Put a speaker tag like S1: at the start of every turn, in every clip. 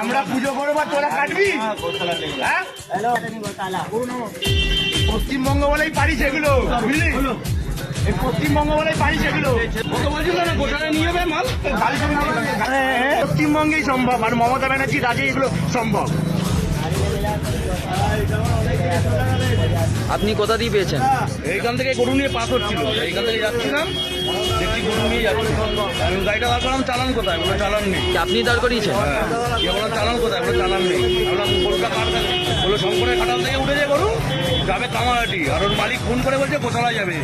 S1: আমরা পুজো করবো, তোরা কাটবি? পশ্চিমবঙ্গ বলেই পারি সেগুলো, বুঝলি? পশ্চিমবঙ্গ বলেই পারি সেগুলো। পশ্চিমবঙ্গেই সম্ভব, আর মমতা ব্যানার্জি রাজে এগুলো সম্ভব।
S2: আপনি কোথা দিয়ে পেয়েছেন?
S3: এইখান থেকে গরু নিয়ে পাথর ছিল, এইখান থেকে যাচ্ছিলাম, দেখি গরু নিয়ে যাচ্ছি। আমি গাড়িটা দাঁড় করলাম, চালান কোথায়? বলে চালান নেই।
S2: আপনি দাঁড় করিয়েছেন?
S3: বললাম চালান কোথায়? বলে চালান নেই। বললাম গরুটা কাটতে, বলে শঙ্করের খাটাল থেকে উঠে যায় গরু, যাবে কামারহাটি। আর ওর মালিক ফোন করে বলছে গোশালায় যাবে।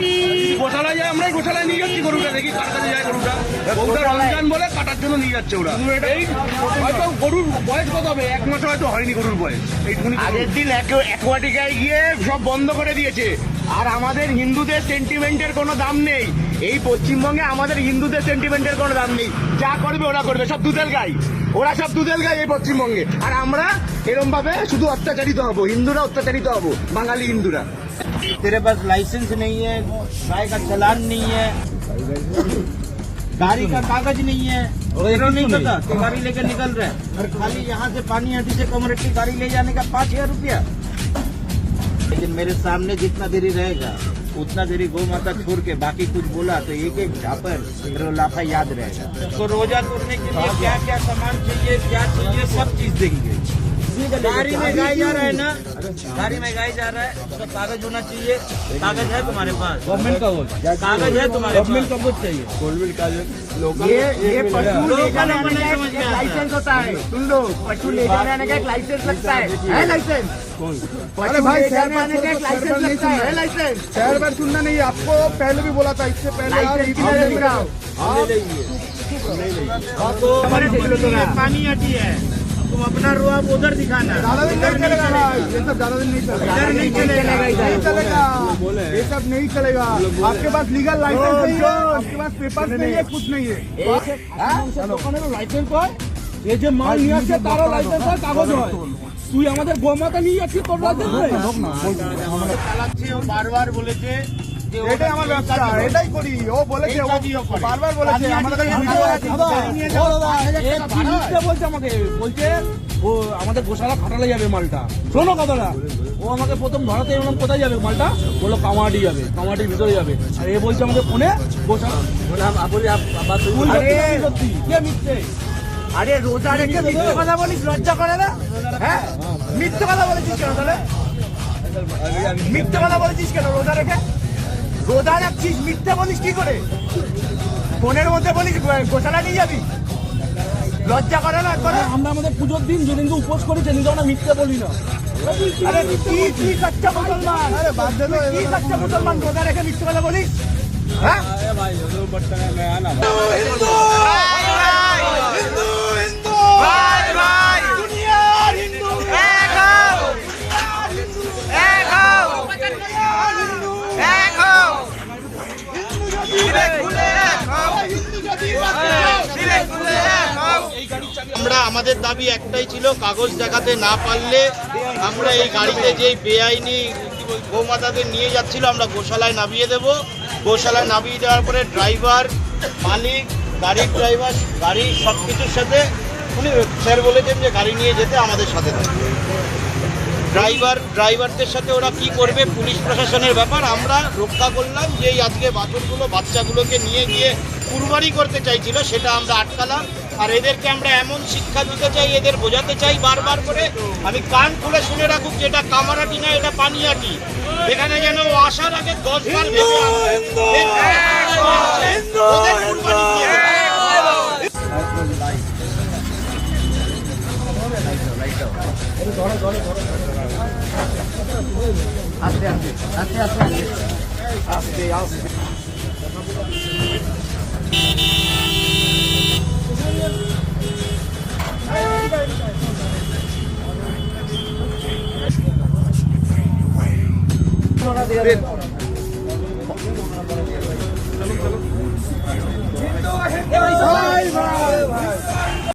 S3: গোশালায় যায়, আমরাই গোশালায় নিয়ে যাচ্ছি গরুটা, দেখি কার কাছে যায় গরুটা। গরুটা রমজান বলে কাটার জন্য নিয়ে যাচ্ছে ওরা। এই হয়তো গরুর বয়স কত হবে? 1 মাস হয়তো হয়নি গরুর বয়স। এইটুকুনি
S1: আগের দিন অ্যাকোয়াটিকায় গিয়ে সব বন্ধ করে দিয়েছে। আর আমাদের হিন্দুদের সেন্টিমেন্টের কোনো দাম নেই। এই পশ্চিমবঙ্গে আমাদের হিন্দুদের সেন্টিমেন্টের কোনো দাম নেই। যা করবে ওরা করবে, সব দুধেল গাই, ওরা সব দুধেল গাই এই পশ্চিমবঙ্গে। আর আমরা এরকম ভাবে শুধু অত্যাচারিত হব, হিন্দুরা অত্যাচারিত হব, বাঙালি হিন্দুরা।
S4: तेरे पास लाइसेंस नहीं है, गाय का चालान नहीं है, गाड़ी का कागज नहीं है, तेरे नहीं पता तो गाड़ी लेकर निकल रहा है। और खाली यहाँ से पानी आती से कमरेटी गाड़ी ले जाने का 5000 रुपया। लेकिन मेरे सामने जितना देरी रहेगा उतना देरी गौ माता छोड़ के बाकी कुछ बोला तो एक एक झापर लाफा याद रहेगा। तो रोजा तोड़ने के लिए क्या क्या सामान चाहिए, क्या चाहिए, सब चीज देंगे। गाड़ी में गाय जा रहा है ना, गाड़ी में गाय जा रहा है, उसका कागज होना चाहिए। कागज है तुम्हारे पास? गवर्नमेंट का कागज है तुम्हारे पास? गवर्नमेंट का कुछ चाहिए, गवर्नमेंट का
S1: ये पशु ले जाने का एक लाइसेंस होता है। सुन लो, पशु ले जाने का एक लाइसेंस लगता है लाइसेंस?
S5: अरे भाई शहर में
S1: का एक लाइसेंस लगता है लाइसेंस?
S5: शहर में सुनना नहीं है, आपको पहले भी बोला था, इससे पहले
S4: पानी आती है, तुम अपना रुआब उधर दिखाना।
S5: ज्यादा दिन नहीं चलेगा भाई, ये सब ज्यादा दिन नहीं चलेगा,
S4: इधर नहीं चलेगा,
S5: नहीं चलेगा, ये सब नहीं चलेगा। आपके पास लीगल लाइसेंस नहीं है, आपके पास पेपर नहीं है, कुछ नहीं है।
S3: লাইসেন্স হয়, এই যে মাল নিয়ে আসছে তারও লাইসেন্স হয়, কাগজ হয়। তুই আমাদের গোমাতা নিয়ে যাচ্ছিস, তোর লাইসেন্স নেই?
S4: চালাচ্ছি, ও বারবার বলেছে যে
S5: এটাই আমার ব্যবসা, এটাই করি। ও বলেছে, ও বারবার বলেছে, আমাদের কাছে ভিডিও আছে।
S3: বলছে আমাকে, বলছে ও আমাদের গোশালা খাটালে যাবে মালটা। শোনো কথাটা, ও আমাকে প্রথম ধরাতে এলাম, কোথায় যাবে মালটা? বললো কামাহাটি যাবে, কামাহাটির ভিতরে যাবে। আর এ বলছে আমাকে ফোনে গোশালা। সত্যি কে মিথ্যে?
S1: আরে রোজা রেখে মিথ্যে কথা বলিস, লজ্জা করে না? হ্যাঁ, মিথ্যে কথা বলেছিস কেন তাহলে? মিথ্যে কথা বলেছিস কেন রোজা রেখে? রোজা রাখছিস, মিথ্যে বলিস কি করে? ফোনের মধ্যে বলিস গোশালা নিয়ে যাবি, লজ্জা করে না?
S3: আমরা আমাদের পুজোর দিন যেদিনকে উপোস করি সেদিনকে আমরা মিথ্যে বলি না।
S1: আরে কি সচ্চা মুসলমান? আরে বাদ দে, কি সচ্চা মুসলমান রোজা রেখে মিথ্যে কথা বলিস? হ্যাঁ
S4: আমরা আমাদের দাবি একটাই ছিল, কাগজ দেখাতে না পারলে আমরা এই গাড়িতে যেই বেআইনি গোমাতাদের নিয়ে যাচ্ছিল আমরা গোশালায় নামিয়ে দেব। গোশালায় নামিয়ে দেওয়ার পরে ড্রাইভার, মালিক, গাড়ির ড্রাইভার, গাড়ি সব কিছুর সাথে উনি স্যার বলেছেন যে গাড়ি নিয়ে যেতে আমাদের সাথে থাকবে। ড্রাইভারদের সাথে ওরা কি করবে পুলিশ প্রশাসনের ব্যাপার। আমরা রক্ষা করলাম যে এই আজকে বাচ্চাগুলোকে নিয়ে গিয়ে কুরবানি করতে চাইছিল, সেটা আমরা আটকালাম। আর এদেরকে আমরা এমন শিক্ষা দিতে চাই, এদের বোঝাতে চাই বারবার করে, আমি কান খুলে শুনে রাখুক যে এটা কামারহাটি না, এটা পানিহাটি। এখানে যেন ও আসার আগে 10 বার ভেবে
S1: আস্তে আস্তে আস্তে আস্তে আস্তে আস্তে
S5: चलो